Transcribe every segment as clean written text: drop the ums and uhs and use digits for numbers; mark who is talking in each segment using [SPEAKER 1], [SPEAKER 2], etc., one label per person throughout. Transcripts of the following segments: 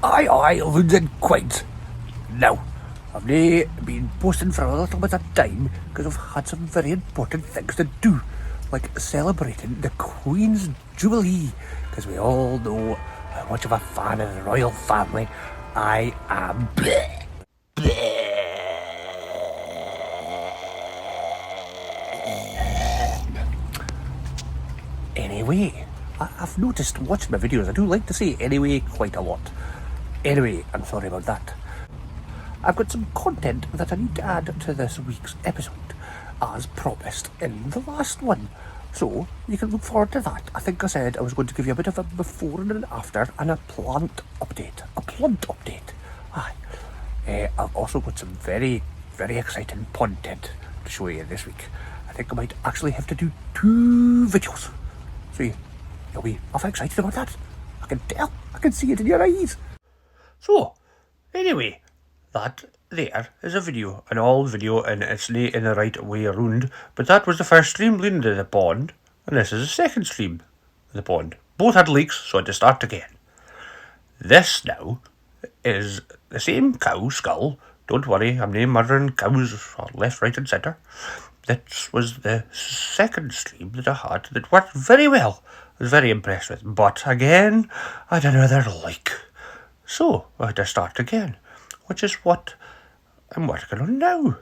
[SPEAKER 1] Aye, loads and quite. Now, I've now been posting for a little bit of time because I've had some very important things to do, like celebrating the Queen's Jubilee, because we all know how much of a fan of the royal family I am. Anyway, I've noticed watching my videos, I do like to say anyway quite a lot. Anyway, I'm sorry about that. I've got some content that I need to add to this week's episode, as promised in the last one. So, you can look forward to that. I think I said I was going to give you a bit of a before and an after and a plant update. Aye. I've also got some very, very exciting content to show you this week. I think I might actually have to do 2 videos. So you'll be half excited about that. I can tell. I can see it in your eyes. So, anyway, that there is a video, an old video, and it's not in the right way around. But that was the first stream leading to the pond, and this is the second stream in the pond. Both had leaks, so I had to start again. This now is the same cow skull. Don't worry, I'm not murdering cows left, right, and centre. This was the second stream that I had that worked very well. I was very impressed with. But again, I had another leak. So I had to start again, which is what I'm working on now.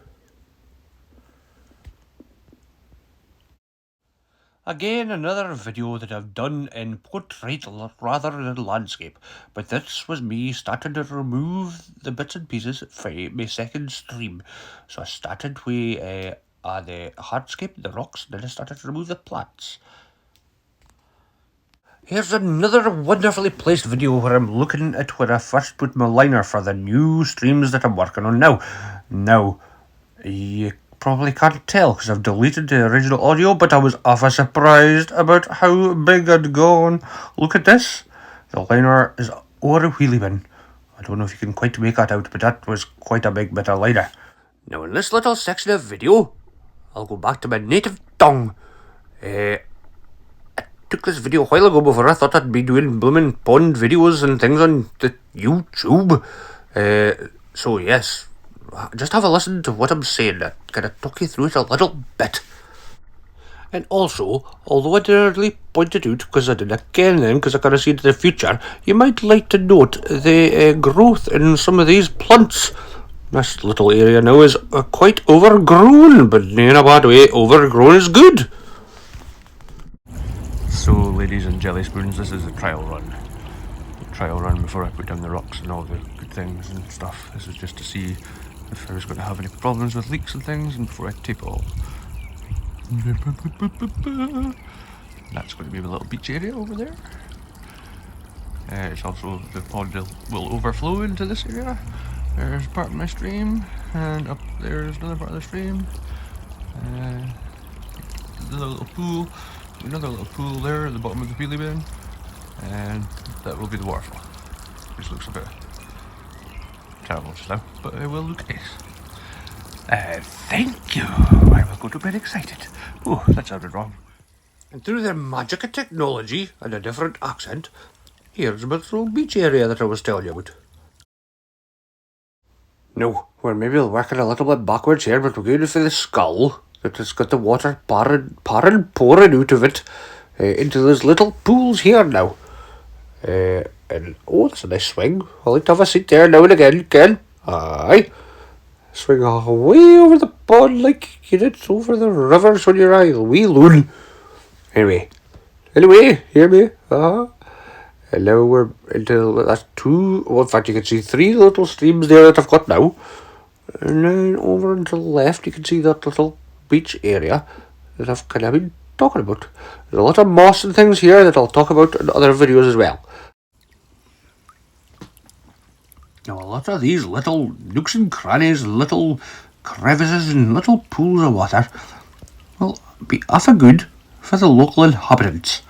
[SPEAKER 1] Again, another video that I've done in portrait rather than landscape, but this was me starting to remove the bits and pieces for my second stream. So I started with the hardscape, the rocks, then I started to remove the plants. Here's another wonderfully placed video where I'm looking at where I first put my liner for the new streams that I'm working on now. Now, you probably can't tell because I've deleted the original audio, but I was awfully surprised about how big I'd gone. Look at this. The liner is over a wheelie bin. I don't know if you can quite make that out, but that was quite a big bit of liner. Now in this little section of video, I'll go back to my native tongue. I took this video a while ago before I thought I'd be doing blooming pond videos and things on the YouTube. So yes, just have a listen to what I'm saying. I kind of talk you through it a little bit. And also, although I didn't really point it out because I didn't again then, because I kind of see into the future, you might like to note the growth in some of these plants. This little area now is quite overgrown, but in a bad way, overgrown is good. So, ladies and jelly spoons, this is a trial run. Before I put down the rocks and all the good things and stuff. This is just to see if I was going to have any problems with leaks and things, and before I tape it all. That's going to be a little beach area over there. It's also, the pond will overflow into this area. There's part of my stream, and up there's another part of the stream. The little pool, another little pool there at the bottom of the wheelie bin, and that will be the waterfall, which looks a bit terrible just now, but it will look nice. Thank you. I will go to bed excited. Oh, that sounded wrong. And through the magic of technology and a different accent, here's my little beach area that I was telling you about. No, we're maybe working a little bit backwards here, but we're going for the skull that has got the water pouring out of it into those little pools here now. And oh, that's a nice swing. I like to have a seat there now and again, Ken. Aye. Swing way over the pond like you did over the rivers when you're a wee loon. Anyway, hear me. And now we're into that's 2, well, in fact you can see 3 little streams there that I've got now. And then over to the left you can see that little beach area that I've kind of been talking about. There's a lot of moss and things here that I'll talk about in other videos as well. Now a lot of these little nooks and crannies, little crevices and little pools of water will be awful good for the local inhabitants.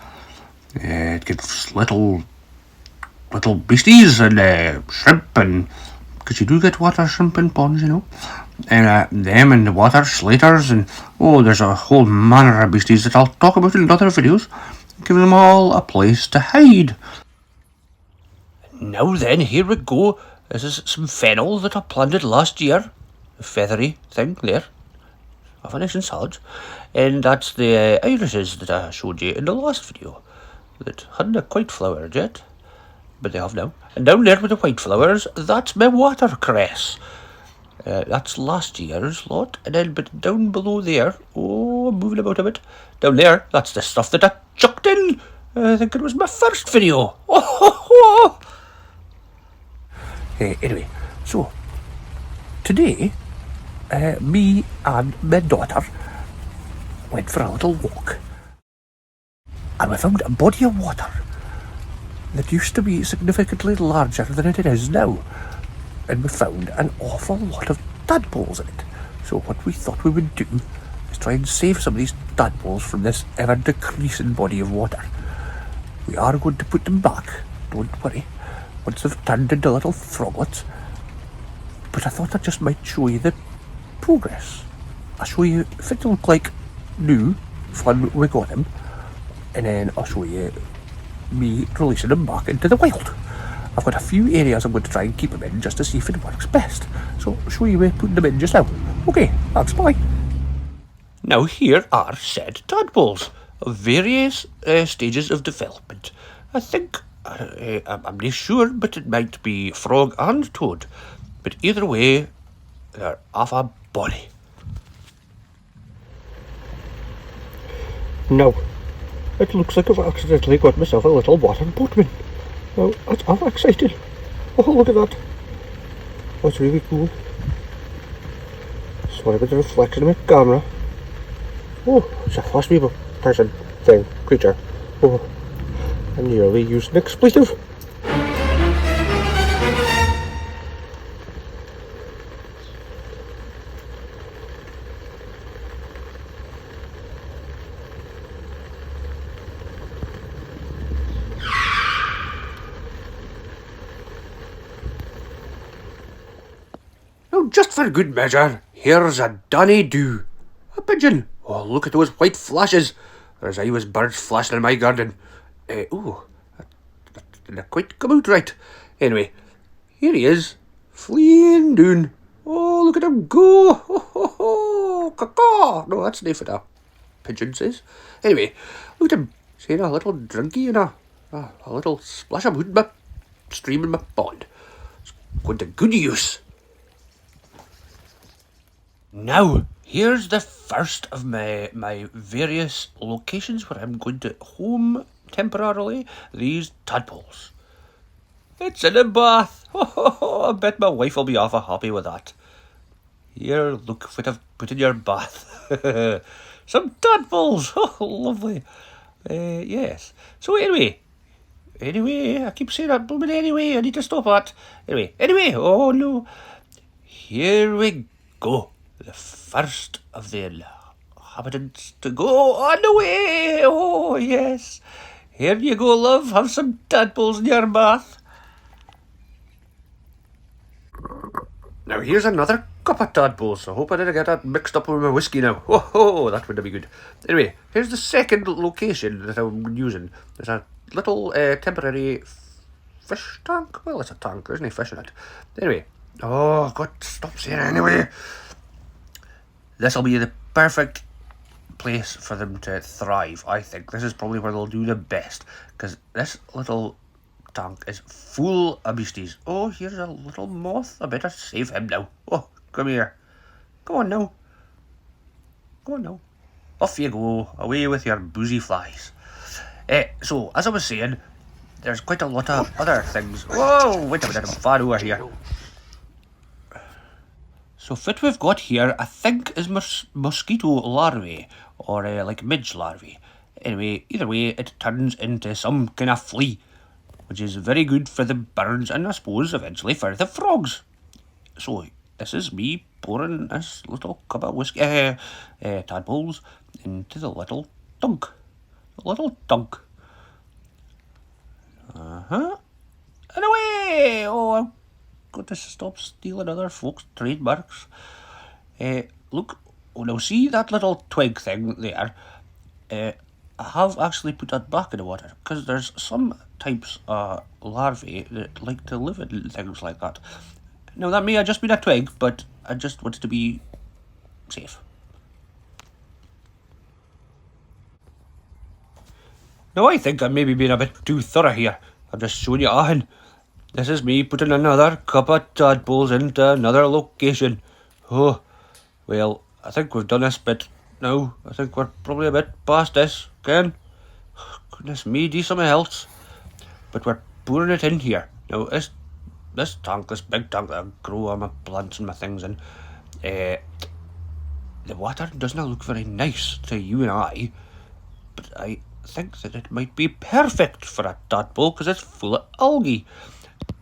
[SPEAKER 1] It gives little beasties and shrimp, and because you do get water shrimp in ponds, you know, and them and the water slaters, and there's a whole manner of beasties that I'll talk about in other videos, giving them all a place to hide. Now then, here we go. This is some fennel that I planted last year. A feathery thing there. Half a nice and salad. And that's the irises that I showed you in the last video. That hadn't quite flowered yet. But they have now. And down there with the white flowers, that's my watercress. That's last year's lot. And then but down below there, oh, I'm moving about a bit. Down there, that's the stuff that I chucked in. I think it was my first video. Anyway, so today, me and my daughter went for a little walk. And we found a body of water that used to be significantly larger than it is now. And we found an awful lot of tadpoles in it. So what we thought we would do is try and save some of these tadpoles from this ever-decreasing body of water. We are going to put them back, don't worry, once they've turned into little froglets. But I thought I just might show you the progress. I'll show you if it look like new, when we got them, and then I'll show you me releasing them back into the wild. I've got a few areas I'm going to try and keep them in just to see if it works best. So I'll show you me putting them in just now. Okay, thanks, bye. Now here are said tadpoles of various stages of development. I think, I'm not sure, but it might be frog and toad. But either way, they're half a body. Now, it looks like I've accidentally got myself a little water boatman. Now, that's how exciting. Oh, look at that. That's really cool. Sorry about the reflection of my camera. Oh, it's a horse people, person, thing, creature. Oh, I nearly used an expletive. Now, just for good measure, here's a Danny Doo. A pigeon. Oh, look at those white flashes. There's I was birds flashing in my garden. That didn't quite come out right. Anyway, here he is, fleeing down. Oh, look at him go. Ho, ho, ho. Caw-caw. No, that's not what a pigeon says. Anyway, look at him, saying a little drinky and a little splash of wood in my stream in my pond. It's going to good use. Now, here's the first of my various locations where I'm going to home temporarily these tadpoles. It's in a bath. I bet my wife will be awful happy with that. Here, look what I've put in your bath. Some tadpoles. Oh, lovely. Yes. So anyway, I keep saying that, but anyway, I need to stop that. Anyway, oh no. Here we go. The first of the inhabitants to go on the way. Oh, yes. Here you go, love. Have some tadpoles in your bath. Now, here's another cup of tadpoles. I hope I didn't get that mixed up with my whiskey now. Oh, that would be good. Anyway, here's the second location that I'm using. There's a little temporary fish tank. Well, it's a tank. There's no fish in it. Anyway. Oh, God, stop saying it anyway. This will be the perfect place for them to thrive, I think. This is probably where they'll do the best, because this little tank is full of beasties. Oh, here's a little moth. I better save him now. Oh, come here. Come on now. Off you go. Away with your boozy flies. So, as I was saying, there's quite a lot of other things. Whoa, wait a minute, I'm far over here. So what we've got here, I think, is mosquito larvae, or like midge larvae. Anyway, either way, it turns into some kind of flea, which is very good for the birds and I suppose eventually for the frogs. So this is me pouring this little cup of whiskey, tadpoles into the little dunk. And away! Oh, I've got to stop stealing other folks' trademarks. Look, oh now see that little twig thing there? I have actually put that back in the water because there's some types of larvae that like to live in things like that. Now, that may have just been a twig, but I just wanted to be safe. Now, I think I may be being a bit too thorough here. I'm just showing you ahn. This is me putting another cup of tadpoles into another location. Oh, well, I think we've done this bit now. I think we're probably a bit past this again. Goodness me, do something else. But we're pouring it in here. Now, this tank, this big tank that I grow all my plants and my things in, the water doesn't look very nice to you and I, but I think that it might be perfect for a tadpole because it's full of algae.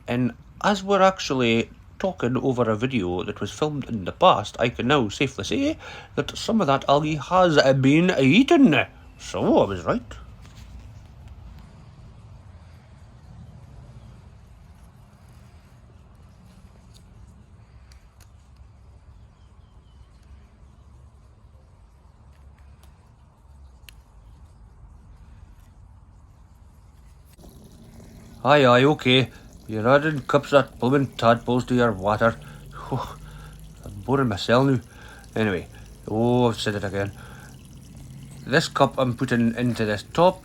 [SPEAKER 1] And as we're actually talking over a video that was filmed in the past, I can now safely say that some of that algae has been eaten. So I was right. Aye, okay. You're adding cups of bloomin' tadpoles to your water. I'm boring myself now. Anyway, I've said it again. This cup I'm putting into this top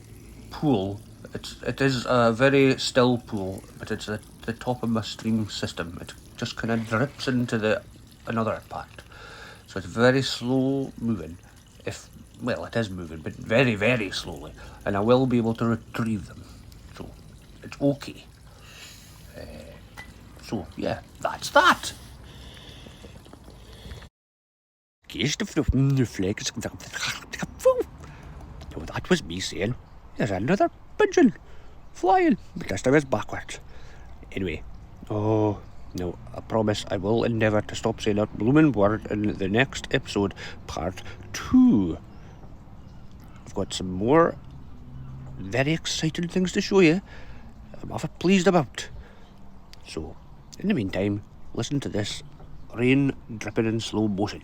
[SPEAKER 1] pool. It is a very still pool, but it's at the top of my stream system. It just kind of drips into another part. So it's very slow moving. Well, it is moving, but very, very slowly. And I will be able to retrieve them. So it's okay. So yeah, that's that. No, that was me saying, there's another pigeon flying, but this time it's backwards. Anyway, no, I promise I will endeavour to stop saying that blooming word in the next episode, part 2. I've got some more very exciting things to show you. I'm awfully pleased about. So, in the meantime, listen to this rain dripping in slow motion.